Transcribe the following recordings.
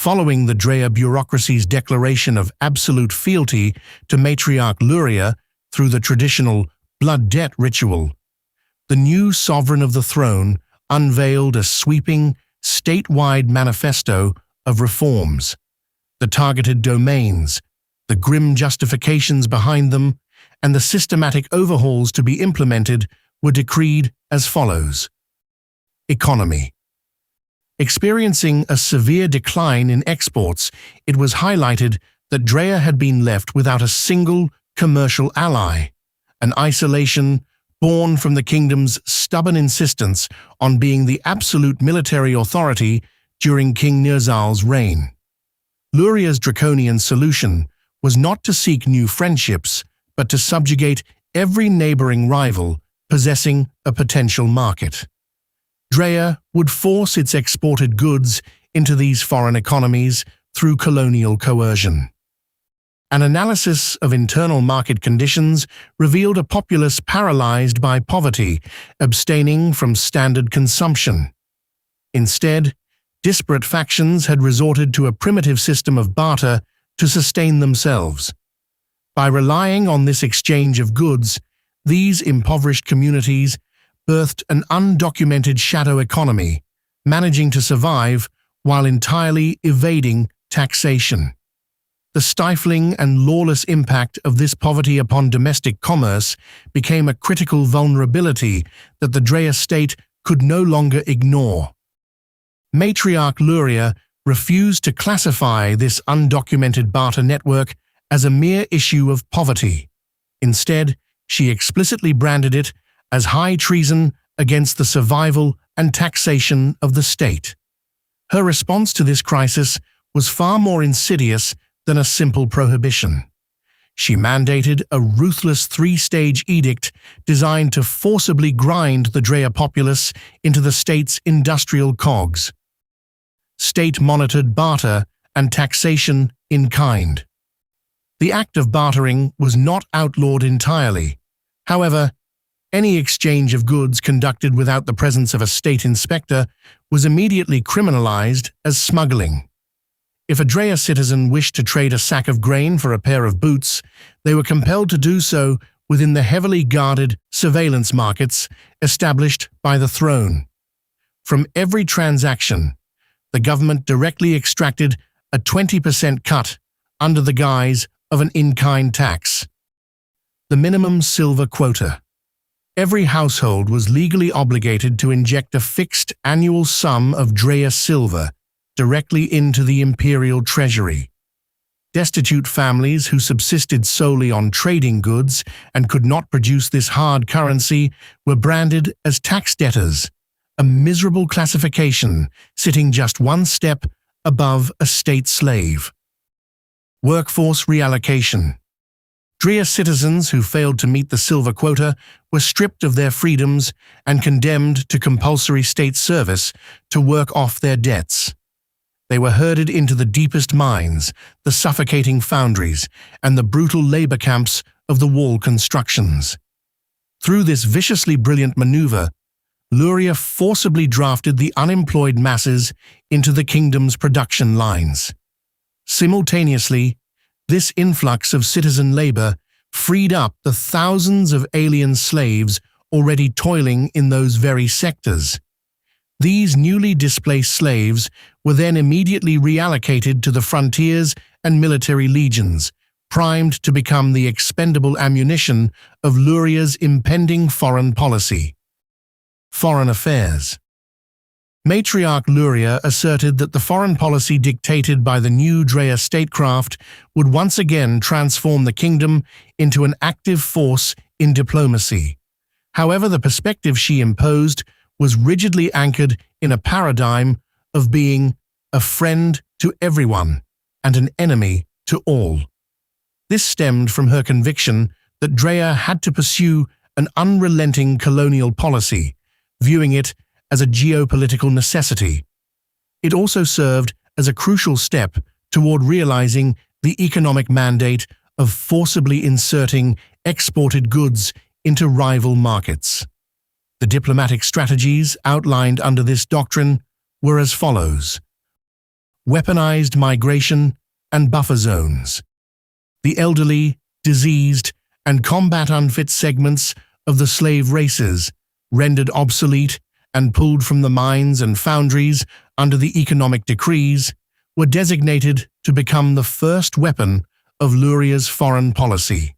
following the Drea bureaucracy's declaration of absolute fealty to Matriarch Luria through the traditional blood debt ritual. The new sovereign of the throne unveiled a sweeping, statewide manifesto of reforms. The targeted domains, the grim justifications behind them, and the systematic overhauls to be implemented were decreed as follows. Economy. Experiencing a severe decline in exports, it was highlighted that Drea had been left without a single commercial ally, an isolation born from the kingdom's stubborn insistence on being the absolute military authority during King Nirzal's reign. Luria's draconian solution was not to seek new friendships, but to subjugate every neighboring rival possessing a potential market. Drea would force its exported goods into these foreign economies through colonial coercion. An analysis of internal market conditions revealed a populace paralyzed by poverty, abstaining from standard consumption. Instead, disparate factions had resorted to a primitive system of barter to sustain themselves. By relying on this exchange of goods, these impoverished communities birthed an undocumented shadow economy, managing to survive while entirely evading taxation. The stifling and lawless impact of this poverty upon domestic commerce became a critical vulnerability that the Drea state could no longer ignore. Matriarch Luria refused to classify this undocumented barter network as a mere issue of poverty. Instead, she explicitly branded it as high treason against the survival and taxation of the state. Her response to this crisis was far more insidious than a simple prohibition. She mandated a ruthless three-stage edict designed to forcibly grind the Drea populace into the state's industrial cogs. State-monitored barter and taxation in kind. The act of bartering was not outlawed entirely. However, any exchange of goods conducted without the presence of a state inspector was immediately criminalized as smuggling. If a Drea citizen wished to trade a sack of grain for a pair of boots, they were compelled to do so within the heavily guarded surveillance markets established by the throne. From every transaction, the government directly extracted a 20% cut under the guise of an in-kind tax. The minimum silver quota. Every household was legally obligated to inject a fixed annual sum of Drea silver directly into the imperial treasury. Destitute families who subsisted solely on trading goods and could not produce this hard currency were branded as tax debtors, a miserable classification sitting just one step above a state slave. Workforce reallocation. Drea citizens who failed to meet the silver quota were stripped of their freedoms and condemned to compulsory state service to work off their debts. They were herded into the deepest mines, the suffocating foundries, and the brutal labor camps of the wall constructions. Through this viciously brilliant maneuver, Luria forcibly drafted the unemployed masses into the kingdom's production lines. Simultaneously, this influx of citizen labor freed up the thousands of alien slaves already toiling in those very sectors. These newly displaced slaves were then immediately reallocated to the frontiers and military legions, primed to become the expendable ammunition of Luria's impending foreign policy. Foreign affairs. Matriarch Luria asserted that the foreign policy dictated by the new Drea statecraft would once again transform the kingdom into an active force in diplomacy. However, the perspective she imposed was rigidly anchored in a paradigm of being a friend to everyone and an enemy to all. This stemmed from her conviction that Drea had to pursue an unrelenting colonial policy, viewing it as a geopolitical necessity. It also served as a crucial step toward realizing the economic mandate of forcibly inserting exported goods into rival markets. The diplomatic strategies outlined under this doctrine were as follows. weaponized migration, and buffer zones. The elderly, diseased, and combat-unfit segments of the slave races, rendered obsolete and pulled from the mines and foundries under the economic decrees, were designated to become the first weapon of Luria's foreign policy.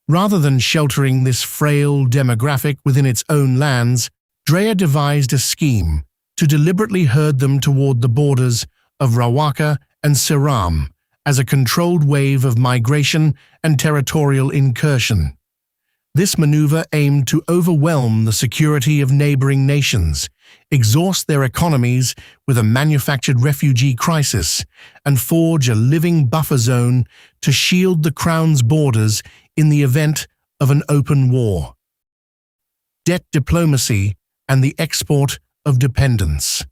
Rather than sheltering this frail demographic within its own lands, Drea devised a scheme to deliberately herd them toward the borders of Rawaka and Siram as a controlled wave of migration and territorial incursion. This maneuver aimed to overwhelm the security of neighboring nations, exhaust their economies with a manufactured refugee crisis, and forge a living buffer zone to shield the crown's borders in the event of an open war. Debt diplomacy and the export of dependence.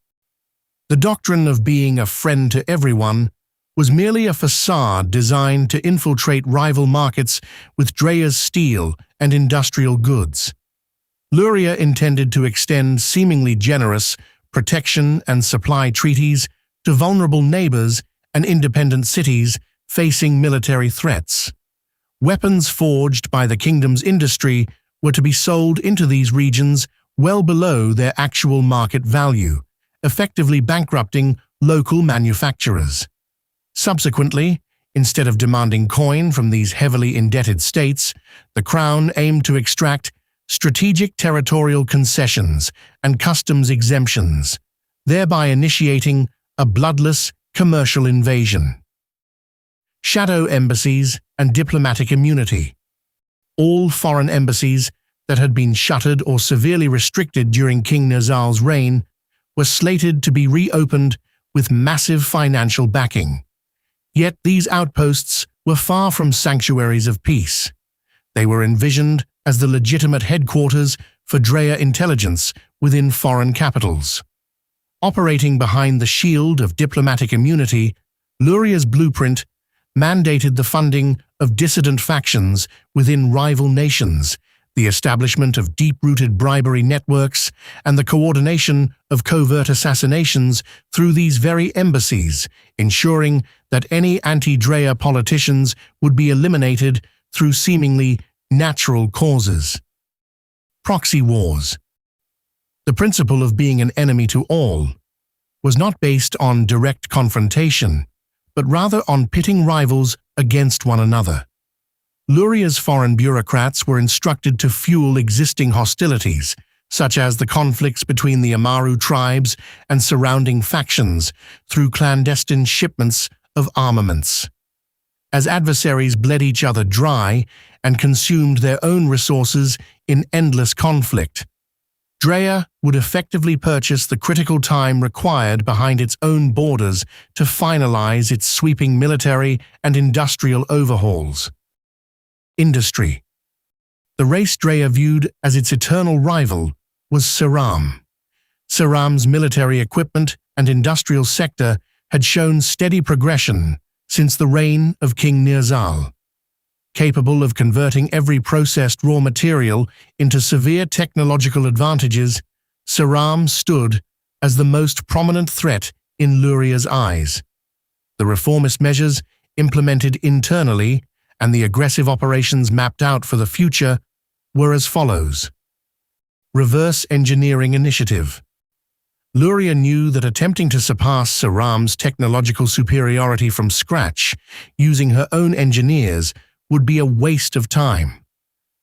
The doctrine of being a friend to everyone was merely a facade designed to infiltrate rival markets with Drea's steel and industrial goods. Luria intended to extend seemingly generous protection and supply treaties to vulnerable neighbors and independent cities facing military threats. Weapons forged by the kingdom's industry were to be sold into these regions well below their actual market value, effectively bankrupting local manufacturers. Subsequently, instead of demanding coin from these heavily indebted states, the crown aimed to extract strategic territorial concessions and customs exemptions, thereby initiating a bloodless commercial invasion. Shadow embassies and diplomatic immunity. All foreign embassies that had been shuttered or severely restricted during King Nizal's reign were slated to be reopened with massive financial backing. Yet these outposts were far from sanctuaries of peace. They were envisioned as the legitimate headquarters for Drea intelligence within foreign capitals. Operating behind the shield of diplomatic immunity, Luria's blueprint mandated the funding of dissident factions within rival nations, the establishment of deep-rooted bribery networks, and the coordination of covert assassinations through these very embassies, ensuring that any anti-Drea politicians would be eliminated through seemingly natural causes. Proxy wars. The principle of being an enemy to all was not based on direct confrontation, but rather on pitting rivals against one another. Luria's foreign bureaucrats were instructed to fuel existing hostilities, such as the conflicts between the Amaru tribes and surrounding factions, through clandestine shipments of armaments. As adversaries bled each other dry and consumed their own resources in endless conflict, Drea would effectively purchase the critical time required behind its own borders to finalize its sweeping military and industrial overhauls. Industry. The race Drea viewed as its eternal rival was Siram. Siram's military equipment and industrial sector had shown steady progression since the reign of King Nizal. Capable of converting every processed raw material into severe technological advantages, Siram stood as the most prominent threat in Luria's eyes. The reformist measures implemented internally and the aggressive operations mapped out for the future were as follows. Reverse engineering initiative. Luria knew that attempting to surpass Siram's technological superiority from scratch, using her own engineers, would be a waste of time.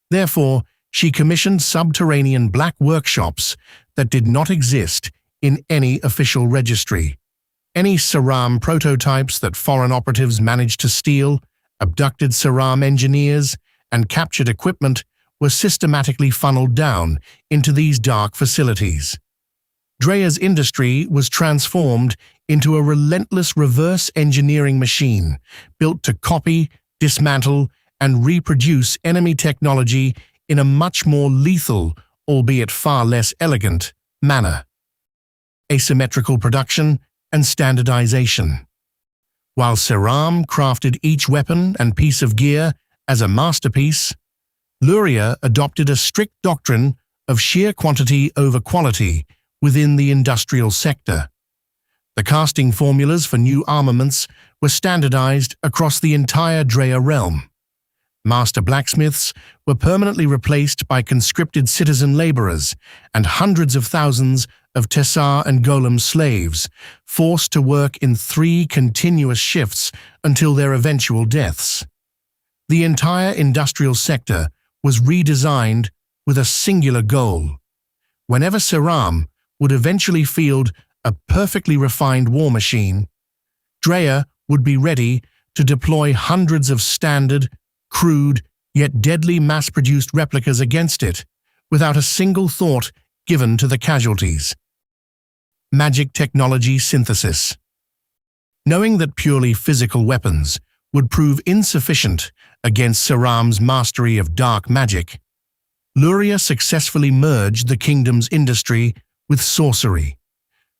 Therefore, she commissioned subterranean black workshops that did not exist in any official registry. Any Siram prototypes that foreign operatives managed to steal, abducted Siram engineers, and captured equipment were systematically funneled down into these dark facilities. Drea's industry was transformed into a relentless reverse engineering machine built to copy, dismantle, and reproduce enemy technology in a much more lethal, albeit far less elegant, manner. Asymmetrical production and standardization. While Siram crafted each weapon and piece of gear as a masterpiece, Luria adopted a strict doctrine of sheer quantity over quality within the industrial sector. The casting formulas for new armaments were standardized across the entire Drea realm. Master blacksmiths were permanently replaced by conscripted citizen laborers, and hundreds of thousands of Tessar and Golem slaves, forced to work in 3 continuous shifts until their eventual deaths. The entire industrial sector was redesigned with a singular goal. Whenever Seram would eventually field a perfectly refined war machine, Drea would be ready to deploy hundreds of standard, crude, yet deadly mass-produced replicas against it, without a single thought given to the casualties. Magic technology synthesis. Knowing that purely physical weapons would prove insufficient against Seram's mastery of dark magic, Luria successfully merged the kingdom's industry with sorcery.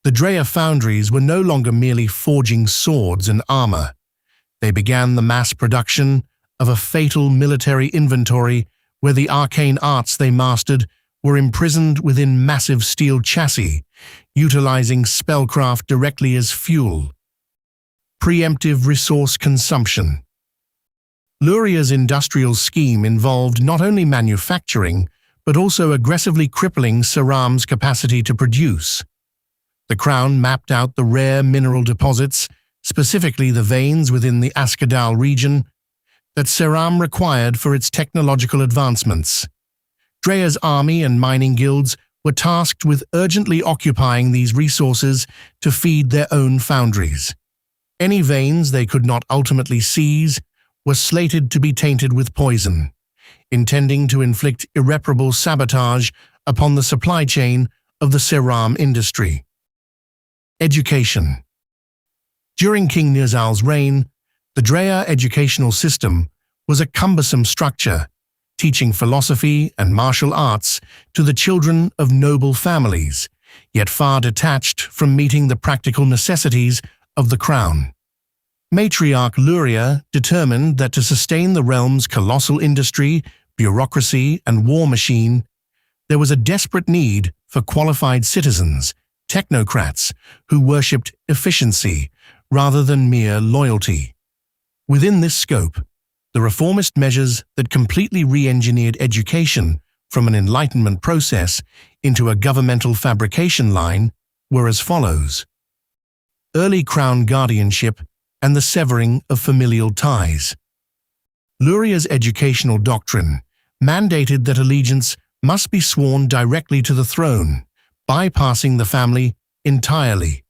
The Drea foundries were no longer merely forging swords and armor. They began the mass production of a fatal military inventory where the arcane arts they mastered were imprisoned within massive steel chassis, utilizing spellcraft directly as fuel. Preemptive resource consumption. Luria's industrial scheme involved not only manufacturing, but also aggressively crippling Seram's capacity to produce. The Crown mapped out the rare mineral deposits, specifically the veins within the Askadal region, that Seram required for its technological advancements. Drea's army and mining guilds were tasked with urgently occupying these resources to feed their own foundries. Any veins they could not ultimately seize were slated to be tainted with poison, intending to inflict irreparable sabotage upon the supply chain of the Seram industry. Education. During King Nirzal's reign, the Drea educational system was a cumbersome structure, teaching philosophy and martial arts to the children of noble families, yet far detached from meeting the practical necessities of the crown. Matriarch Luria determined that to sustain the realm's colossal industry, bureaucracy, and war machine, there was a desperate need for qualified citizens, technocrats, who worshipped efficiency rather than mere loyalty. Within this scope, the reformist measures that completely re-engineered education from an Enlightenment process into a governmental fabrication line were as follows. Early crown guardianship and the severing of familial ties. Luria's educational doctrine mandated that allegiance must be sworn directly to the throne, bypassing the family entirely.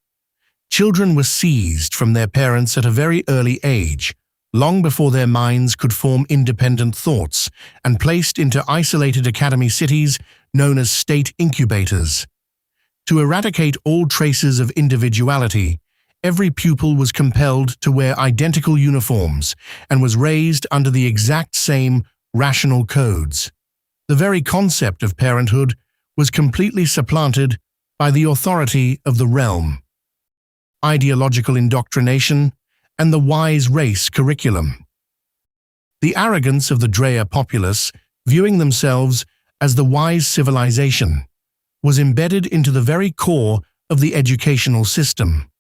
Children were seized from their parents at a very early age, long before their minds could form independent thoughts, and placed into isolated academy cities known as state incubators. To eradicate all traces of individuality, every pupil was compelled to wear identical uniforms and was raised under the exact same rational codes. The very concept of parenthood was completely supplanted by the authority of the realm. Ideological indoctrination and the wise race curriculum. The arrogance of the Drea populace, viewing themselves as the wise civilization, was embedded into the very core of the educational system.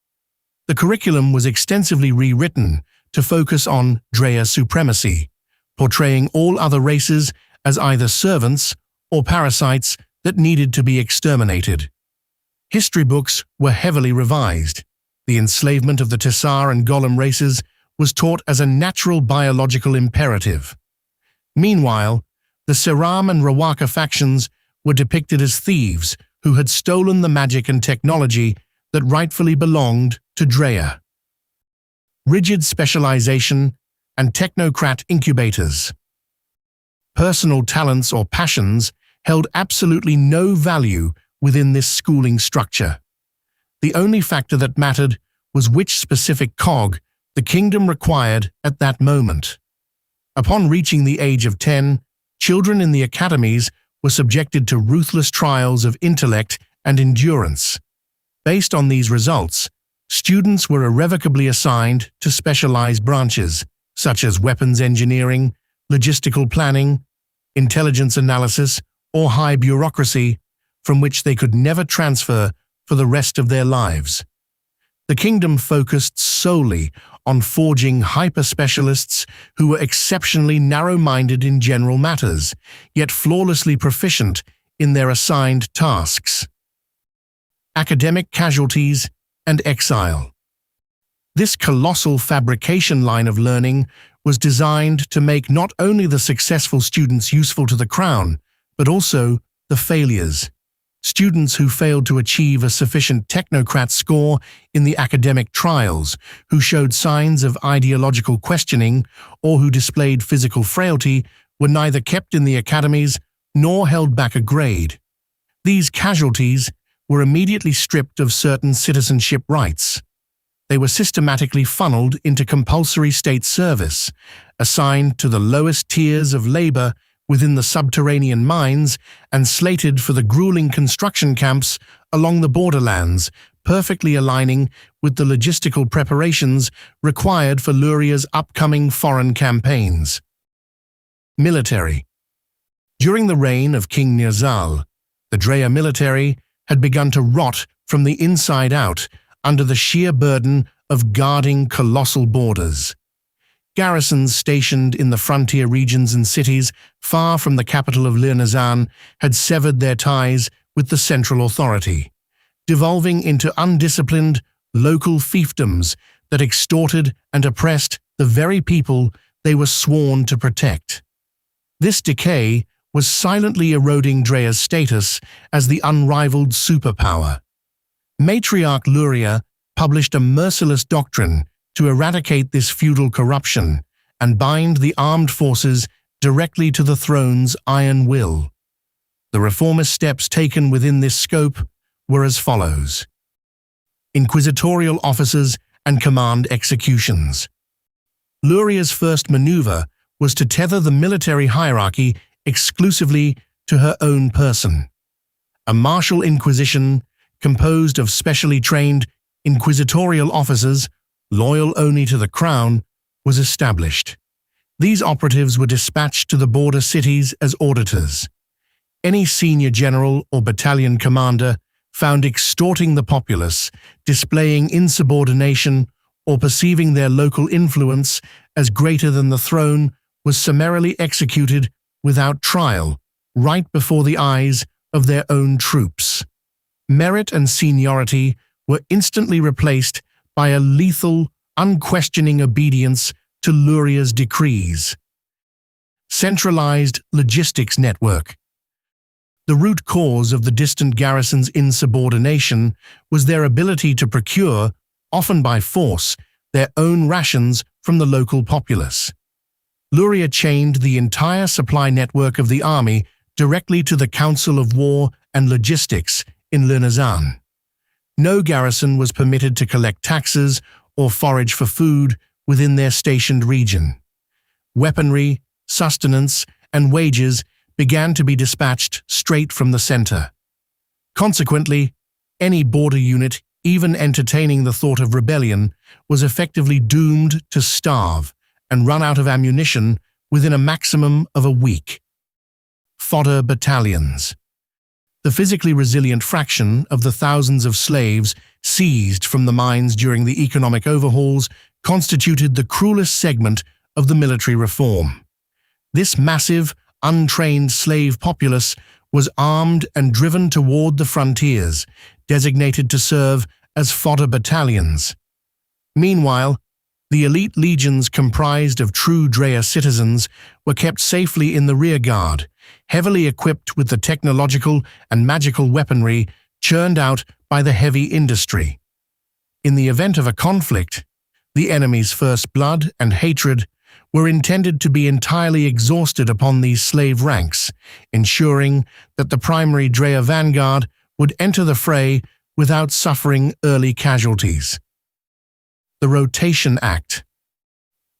The curriculum was extensively rewritten to focus on Drea supremacy, portraying all other races as either servants or parasites that needed to be exterminated. History books were heavily revised. The enslavement of the Tessar and Golem races was taught as a natural biological imperative. Meanwhile, the Seram and Rawaka factions were depicted as thieves who had stolen the magic and technology that rightfully belonged to Drea. Rigid specialization and technocrat incubators. Personal talents or passions held absolutely no value within this schooling structure. The only factor that mattered was which specific cog the kingdom required at that moment. Upon reaching the age of 10, children in the academies were subjected to ruthless trials of intellect and endurance. Based on these results, students were irrevocably assigned to specialized branches, such as weapons engineering, logistical planning, intelligence analysis, or high bureaucracy, from which they could never transfer for the rest of their lives. The kingdom focused solely on forging hyper-specialists who were exceptionally narrow-minded in general matters, yet flawlessly proficient in their assigned tasks. Academic casualties and exile. This colossal fabrication line of learning was designed to make not only the successful students useful to the crown, but also the failures. Students who failed to achieve a sufficient technocrat score in the academic trials, who showed signs of ideological questioning, or who displayed physical frailty, were neither kept in the academies nor held back a grade. These casualties were immediately stripped of certain citizenship rights. They were systematically funneled into compulsory state service, assigned to the lowest tiers of labor within the subterranean mines, and slated for the grueling construction camps along the borderlands, perfectly aligning with the logistical preparations required for Luria's upcoming foreign campaigns. Military. During the reign of King Nirzal, the Drea military had begun to rot from the inside out under the sheer burden of guarding colossal borders. Garrisons stationed in the frontier regions and cities far from the capital of Lirnazan had severed their ties with the central authority, devolving into undisciplined local fiefdoms that extorted and oppressed the very people they were sworn to protect. This decay was silently eroding Drea's status as the unrivaled superpower. Matriarch Luria published a merciless doctrine to eradicate this feudal corruption and bind the armed forces directly to the throne's iron will. The reformist steps taken within this scope were as follows: inquisitorial officers and command executions. Luria's first maneuver was to tether the military hierarchy exclusively to her own person. A martial inquisition composed of specially trained inquisitorial officers loyal only to the crown, was established. These operatives were dispatched to the border cities as auditors. Any senior general or battalion commander found extorting the populace, displaying insubordination, or perceiving their local influence as greater than the throne was summarily executed without trial, right before the eyes of their own troops. Merit and seniority were instantly replaced by a lethal, unquestioning obedience to Luria's decrees. Centralized logistics network. The root cause of the distant garrison's insubordination was their ability to procure, often by force, their own rations from the local populace. Luria chained the entire supply network of the army directly to the Council of War and Logistics in Lirnazan. No garrison was permitted to collect taxes or forage for food within their stationed region. Weaponry, sustenance, and wages began to be dispatched straight from the center. Consequently, any border unit, even entertaining the thought of rebellion, was effectively doomed to starve and run out of ammunition within a maximum of a week. Fodder battalions. The physically resilient fraction of the thousands of slaves seized from the mines during the economic overhauls constituted the cruelest segment of the military reform. This massive, untrained slave populace was armed and driven toward the frontiers, designated to serve as fodder battalions. Meanwhile, the elite legions comprised of true Drea citizens were kept safely in the rearguard, heavily equipped with the technological and magical weaponry churned out by the heavy industry. In the event of a conflict, the enemy's first blood and hatred were intended to be entirely exhausted upon these slave ranks, ensuring that the primary Drea vanguard would enter the fray without suffering early casualties. The Rotation Act.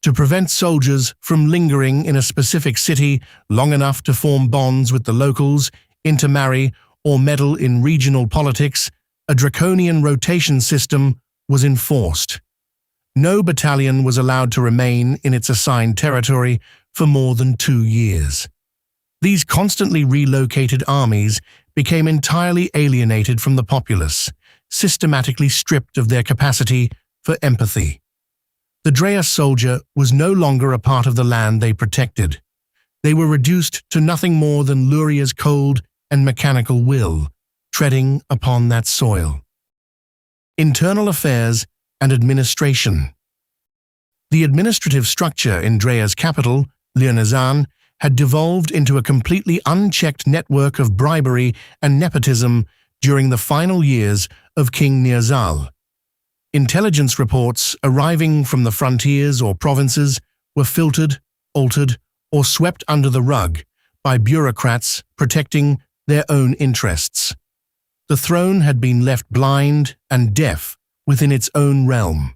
To prevent soldiers from lingering in a specific city long enough to form bonds with the locals, intermarry, or meddle in regional politics, a draconian rotation system was enforced. No battalion was allowed to remain in its assigned territory for more than 2 years. These constantly relocated armies became entirely alienated from the populace, systematically stripped of their capacity for empathy. The Drea soldier was no longer a part of the land they protected. They were reduced to nothing more than Luria's cold and mechanical will, treading upon that soil. Internal affairs and administration. The administrative structure in Drea's capital, Lyrnazan, had devolved into a completely unchecked network of bribery and nepotism during the final years of King Nirzal. Intelligence reports arriving from the frontiers or provinces were filtered, altered, or swept under the rug by bureaucrats protecting their own interests. The throne had been left blind and deaf within its own realm.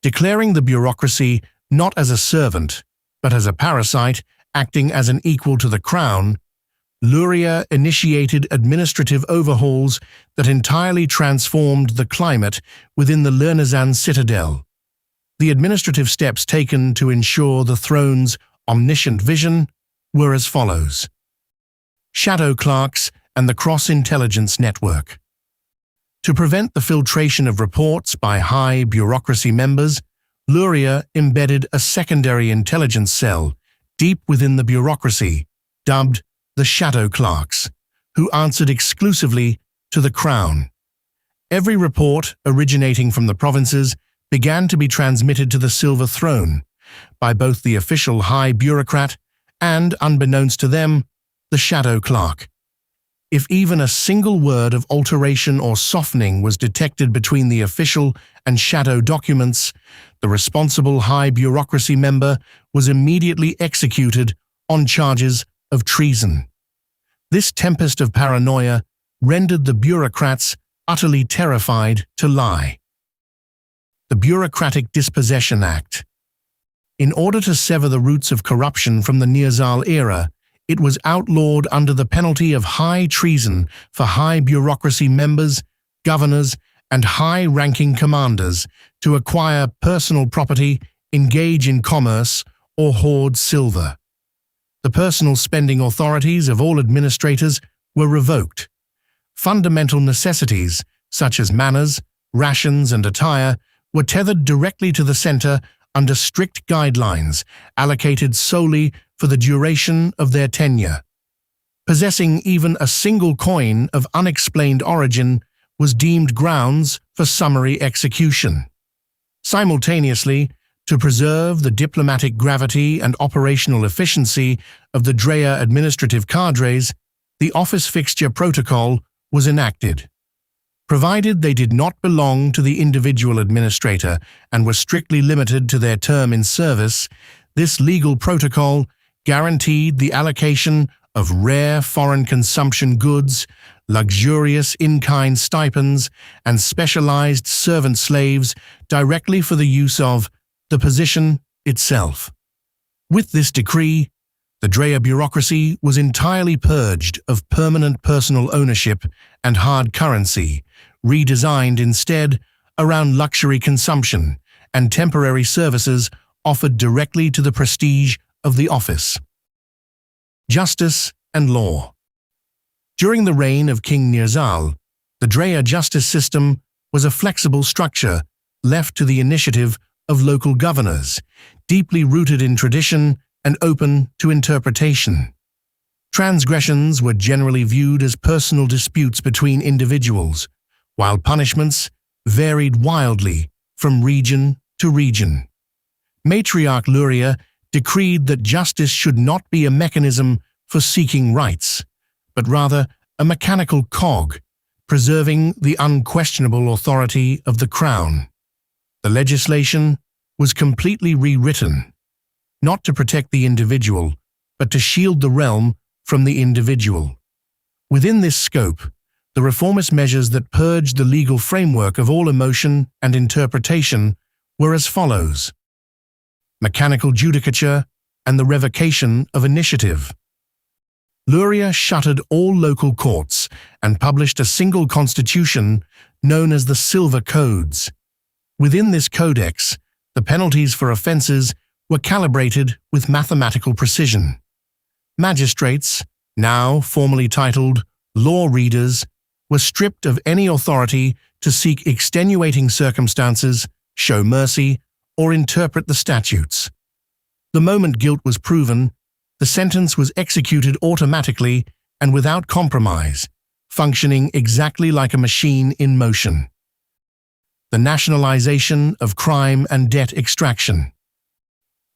Declaring the bureaucracy not as a servant, but as a parasite acting as an equal to the crown, Luria initiated administrative overhauls that entirely transformed the climate within the Lyrnazan citadel. The administrative steps taken to ensure the throne's omniscient vision were as follows. Shadow clerks and the cross-intelligence network. To prevent the filtration of reports by high bureaucracy members, Luria embedded a secondary intelligence cell deep within the bureaucracy, dubbed the Shadow Clerks, who answered exclusively to the Crown. Every report originating from the provinces began to be transmitted to the Silver Throne by both the official high bureaucrat and, unbeknownst to them, the Shadow Clerk. If even a single word of alteration or softening was detected between the official and shadow documents, the responsible high bureaucracy member was immediately executed on charges of treason. This tempest of paranoia rendered the bureaucrats utterly terrified to lie. The Bureaucratic Dispossession Act. In order to sever the roots of corruption from the Nirzal era, it was outlawed under the penalty of high treason for high bureaucracy members, governors, and high-ranking commanders to acquire personal property, engage in commerce, or hoard silver. The personal spending authorities of all administrators were revoked. Fundamental necessities, such as manners, rations, and attire, were tethered directly to the center under strict guidelines allocated solely for the duration of their tenure. Possessing even a single coin of unexplained origin was deemed grounds for summary execution. Simultaneously, to preserve the diplomatic gravity and operational efficiency of the Drea administrative cadres, the office fixture protocol was enacted. Provided they did not belong to the individual administrator and were strictly limited to their term in service, this legal protocol guaranteed the allocation of rare foreign consumption goods, luxurious in-kind stipends, and specialized servant slaves directly for the use of the position itself. With this decree, the Drea bureaucracy was entirely purged of permanent personal ownership and hard currency, redesigned instead around luxury consumption and temporary services offered directly to the prestige of the office. Justice and law. During the reign of King Nirzal, the Drea justice system was a flexible structure left to the initiative of local governors, deeply rooted in tradition and open to interpretation. Transgressions were generally viewed as personal disputes between individuals, while punishments varied wildly from region to region. Matriarch Luria decreed that justice should not be a mechanism for seeking rights, but rather a mechanical cog, preserving the unquestionable authority of the crown. The legislation was completely rewritten, not to protect the individual, but to shield the realm from the individual. Within this scope, the reformist measures that purged the legal framework of all emotion and interpretation were as follows: mechanical judicature and the revocation of initiative. Luria shuttered all local courts and published a single constitution known as the Silver Codes. Within this codex, the penalties for offenses were calibrated with mathematical precision. Magistrates, now formally titled law readers, were stripped of any authority to seek extenuating circumstances, show mercy, or interpret the statutes. The moment guilt was proven, the sentence was executed automatically and without compromise, functioning exactly like a machine in motion. The nationalization of crime and debt extraction.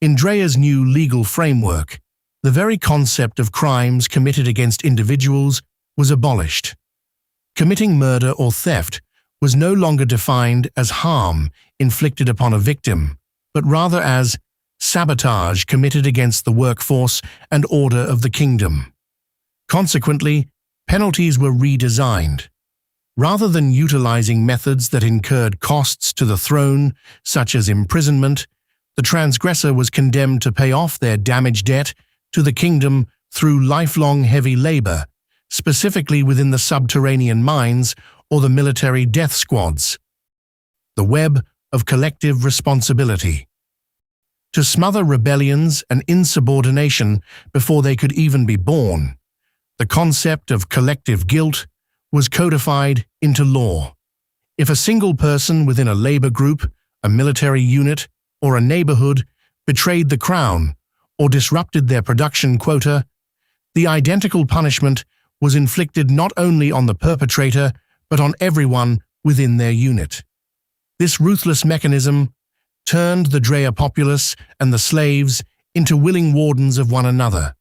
In Drea's new legal framework, the very concept of crimes committed against individuals was abolished. Committing murder or theft was no longer defined as harm inflicted upon a victim, but rather as sabotage committed against the workforce and order of the kingdom. Consequently, penalties were redesigned. Rather than utilizing methods that incurred costs to the throne, such as imprisonment, the transgressor was condemned to pay off their damaged debt to the kingdom through lifelong heavy labor, specifically within the subterranean mines or the military death squads. The web of collective responsibility. To smother rebellions and insubordination before they could even be born, the concept of collective guilt was codified into law. If a single person within a labor group, a military unit, or a neighborhood betrayed the crown or disrupted their production quota, the identical punishment was inflicted not only on the perpetrator but on everyone within their unit. This ruthless mechanism turned the Drea populace and the slaves into willing wardens of one another.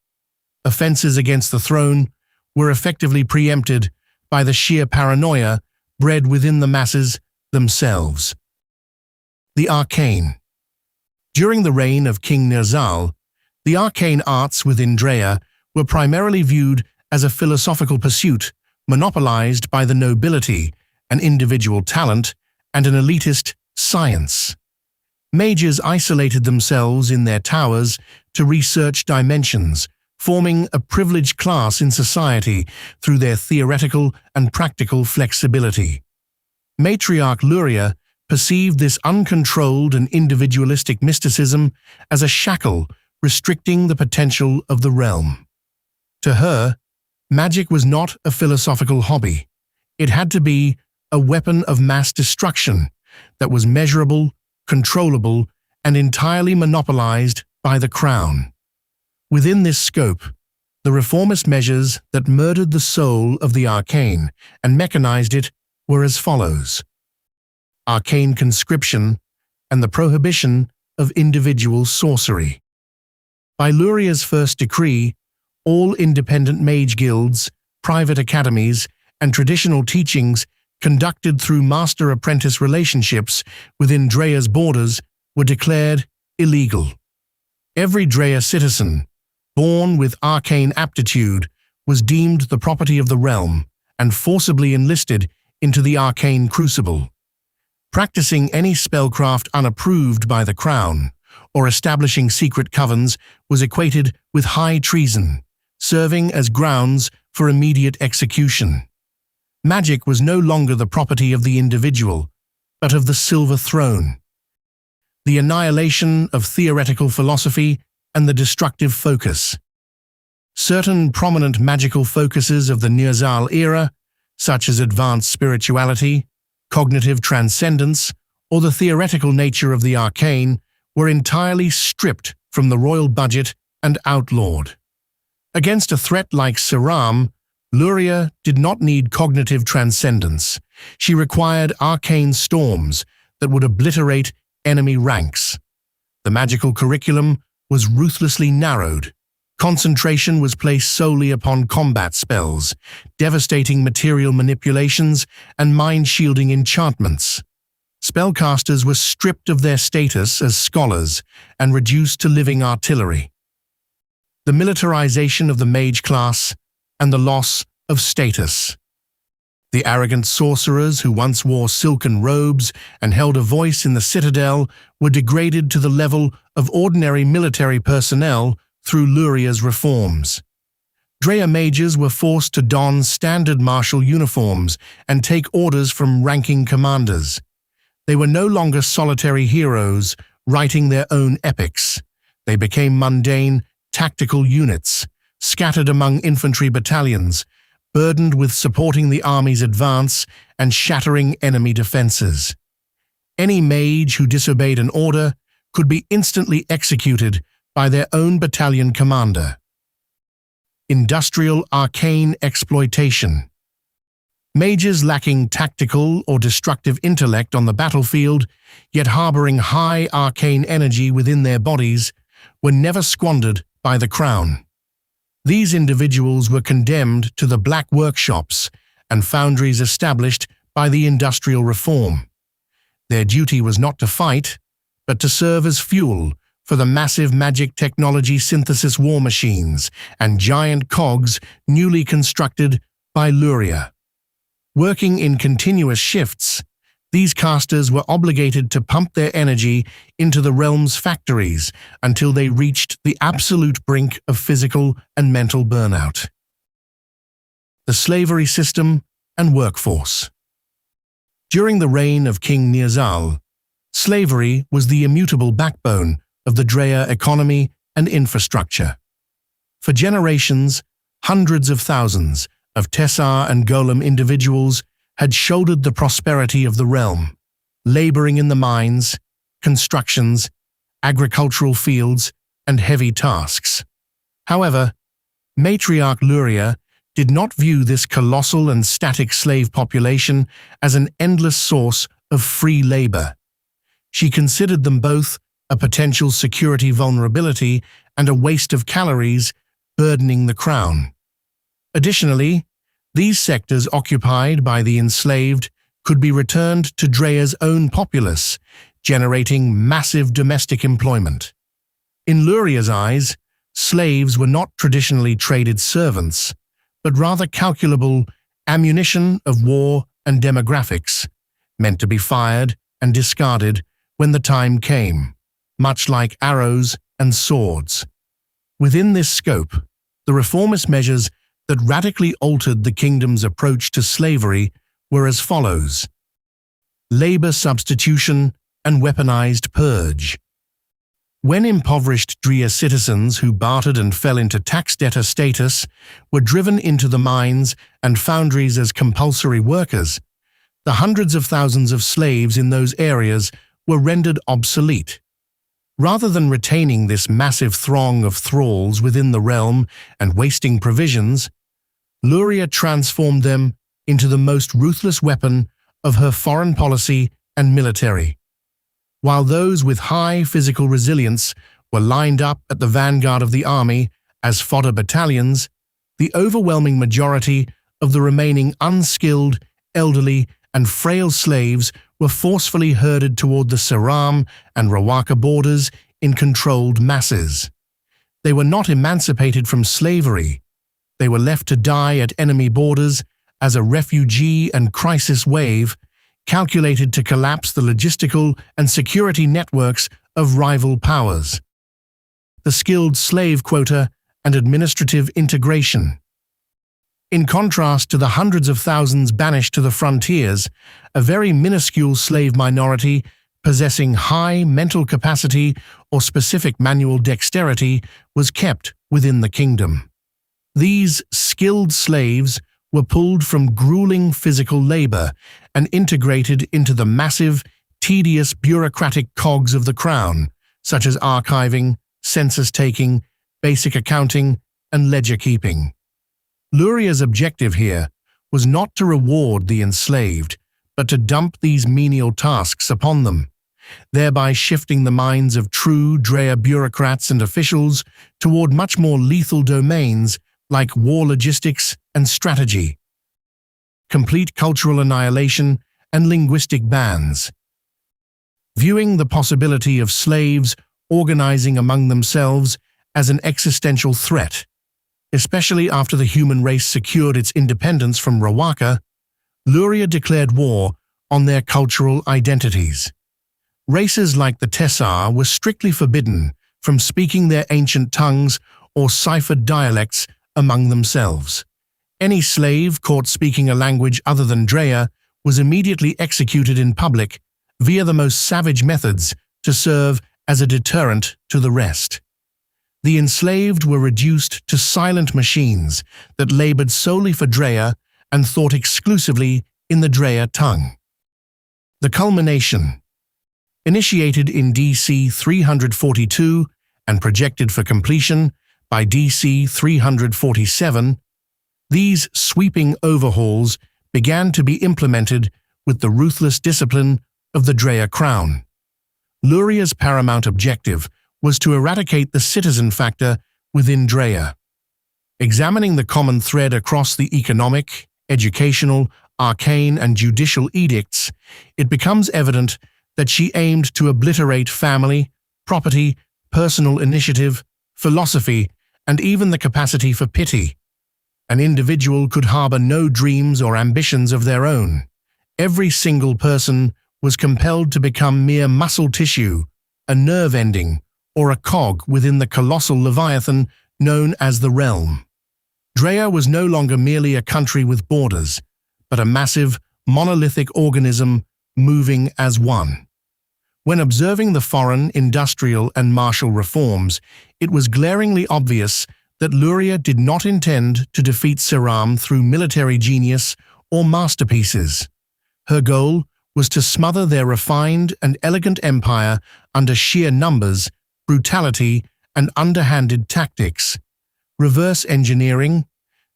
Offenses against the throne were effectively preempted by the sheer paranoia bred within the masses themselves. The Arcane. During the reign of King Nirzal, the arcane arts within Drea were primarily viewed as a philosophical pursuit monopolized by the nobility, an individual talent, and an elitist science. Mages isolated themselves in their towers to research dimensions, forming a privileged class in society through their theoretical and practical flexibility. Matriarch Luria perceived this uncontrolled and individualistic mysticism as a shackle restricting the potential of the realm. To her, magic was not a philosophical hobby. It had to be a weapon of mass destruction that was measurable, controllable, and entirely monopolized by the crown. Within this scope, the reformist measures that murdered the soul of the arcane and mechanized it were as follows: arcane conscription and the prohibition of individual sorcery. By Luria's first decree, all independent mage guilds, private academies, and traditional teachings conducted through master-apprentice relationships within Drea's borders were declared illegal. Every Drea citizen, born with arcane aptitude, was deemed the property of the realm and forcibly enlisted into the arcane crucible. Practicing any spellcraft unapproved by the crown or establishing secret covens was equated with high treason, serving as grounds for immediate execution. Magic was no longer the property of the individual, but of the Silver Throne. The annihilation of theoretical philosophy and the destructive focus. Certain prominent magical focuses of the Nirzal era, such as advanced spirituality, cognitive transcendence, or the theoretical nature of the arcane, were entirely stripped from the royal budget and outlawed. Against a threat like Siram, Luria did not need cognitive transcendence. She required arcane storms that would obliterate enemy ranks. The magical curriculum was ruthlessly narrowed. Concentration was placed solely upon combat spells, devastating material manipulations, and mind-shielding enchantments. Spellcasters were stripped of their status as scholars and reduced to living artillery. The militarization of the mage class and the loss of status. The arrogant sorcerers who once wore silken robes and held a voice in the citadel were degraded to the level of ordinary military personnel through Luria's reforms. Drea mages were forced to don standard martial uniforms and take orders from ranking commanders. They were no longer solitary heroes writing their own epics. They became mundane, tactical units, scattered among infantry battalions, burdened with supporting the army's advance and shattering enemy defenses. Any mage who disobeyed an order could be instantly executed by their own battalion commander. Industrial arcane exploitation. Mages lacking tactical or destructive intellect on the battlefield, yet harboring high arcane energy within their bodies, were never squandered by the crown. These individuals were condemned to the black workshops and foundries established by the industrial reform. Their duty was not to fight, but to serve as fuel for the massive magic technology synthesis war machines and giant cogs newly constructed by Luria. Working in continuous shifts, these casters were obligated to pump their energy into the realm's factories until they reached the absolute brink of physical and mental burnout. The slavery system and workforce. During the reign of King Nirzal, slavery was the immutable backbone of the Drea economy and infrastructure. For generations, hundreds of thousands of Tessar and Golem individuals had shouldered the prosperity of the realm, laboring in the mines, constructions, agricultural fields, and heavy tasks. However, Matriarch Luria did not view this colossal and static slave population as an endless source of free labor. She considered them both a potential security vulnerability and a waste of calories burdening the crown. Additionally, these sectors occupied by the enslaved could be returned to Drea's own populace, generating massive domestic employment. In Luria's eyes, slaves were not traditionally traded servants, but rather calculable ammunition of war and demographics, meant to be fired and discarded when the time came, much like arrows and swords. Within this scope, the reformist measures that radically altered the kingdom's approach to slavery were as follows: labor substitution and weaponized purge. When impoverished Drea citizens who bartered and fell into tax debtor status were driven into the mines and foundries as compulsory workers, the hundreds of thousands of slaves in those areas were rendered obsolete. Rather than retaining this massive throng of thralls within the realm and wasting provisions, Luria transformed them into the most ruthless weapon of her foreign policy and military. While those with high physical resilience were lined up at the vanguard of the army as fodder battalions, the overwhelming majority of the remaining unskilled, elderly, and frail slaves were forcefully herded toward the Saram and Rawaka borders in controlled masses. They were not emancipated from slavery. They were left to die at enemy borders as a refugee and crisis wave, calculated to collapse the logistical and security networks of rival powers. The skilled slave quota and administrative integration. In contrast to the hundreds of thousands banished to the frontiers, a very minuscule slave minority possessing high mental capacity or specific manual dexterity was kept within the kingdom. These skilled slaves were pulled from grueling physical labor and integrated into the massive, tedious bureaucratic cogs of the crown, such as archiving, census-taking, basic accounting, and ledger-keeping. Luria's objective here was not to reward the enslaved, but to dump these menial tasks upon them, thereby shifting the minds of true Drea bureaucrats and officials toward much more lethal domains like war logistics and strategy, complete cultural annihilation, and linguistic bans. Viewing the possibility of slaves organizing among themselves as an existential threat, especially after the human race secured its independence from Rawaka, Luria declared war on their cultural identities. Races like the Tessar were strictly forbidden from speaking their ancient tongues or ciphered dialects among themselves. Any slave caught speaking a language other than Drea was immediately executed in public via the most savage methods to serve as a deterrent to the rest. The enslaved were reduced to silent machines that labored solely for Drea and thought exclusively in the Drea tongue. The Culmination. Initiated in DC 342 and projected for completion by DC 347, these sweeping overhauls began to be implemented with the ruthless discipline of the Drea Crown. Luria's paramount objective was to eradicate the citizen factor within Drea. Examining the common thread across the economic, educational, arcane, and judicial edicts, it becomes evident that she aimed to obliterate family, property, personal initiative, philosophy, and even the capacity for pity. An individual could harbor no dreams or ambitions of their own. Every single person was compelled to become mere muscle tissue, a nerve ending, or a cog within the colossal leviathan known as the Realm. Drea was no longer merely a country with borders, but a massive, monolithic organism moving as one. When observing the foreign, industrial, and martial reforms, it was glaringly obvious that Luria did not intend to defeat Siram through military genius or masterpieces. Her goal was to smother their refined and elegant empire under sheer numbers, brutality, and underhanded tactics. Reverse engineering,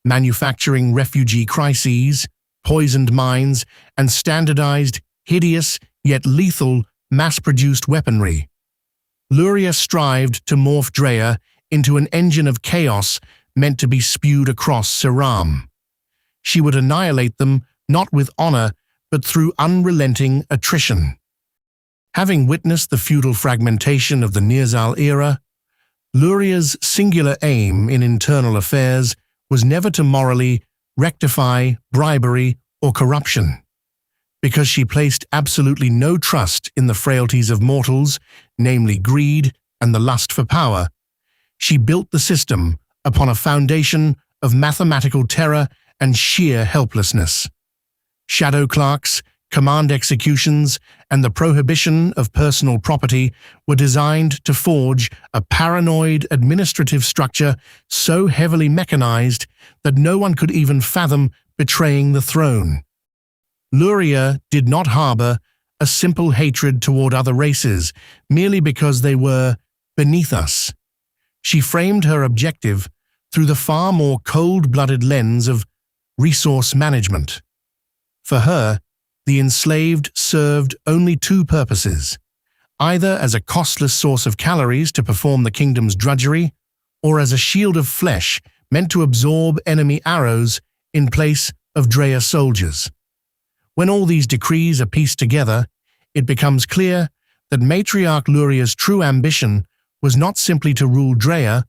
manufacturing refugee crises, poisoned mines, and standardized, hideous, yet lethal, mass-produced weaponry. Luria strived to morph Drea into an engine of chaos meant to be spewed across Siram. She would annihilate them not with honor, but through unrelenting attrition. Having witnessed the feudal fragmentation of the Nirzal era, Luria's singular aim in internal affairs was never to morally rectify bribery or corruption. Because she placed absolutely no trust in the frailties of mortals, namely greed and the lust for power, she built the system upon a foundation of mathematical terror and sheer helplessness. Shadow clerks, command executions, and the prohibition of personal property were designed to forge a paranoid administrative structure so heavily mechanized that no one could even fathom betraying the throne. Luria did not harbor a simple hatred toward other races merely because they were beneath us. She framed her objective through the far more cold-blooded lens of resource management. For her, the enslaved served only two purposes, either as a costless source of calories to perform the kingdom's drudgery, or as a shield of flesh meant to absorb enemy arrows in place of Drea soldiers. When all these decrees are pieced together, it becomes clear that Matriarch Luria's true ambition was not simply to rule Drea,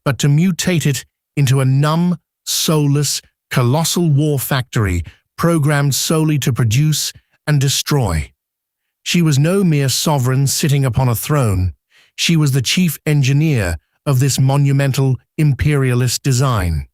but to mutate it into a numb, soulless, colossal war factory programmed solely to produce and destroy. She was no mere sovereign sitting upon a throne. She was the chief engineer of this monumental imperialist design.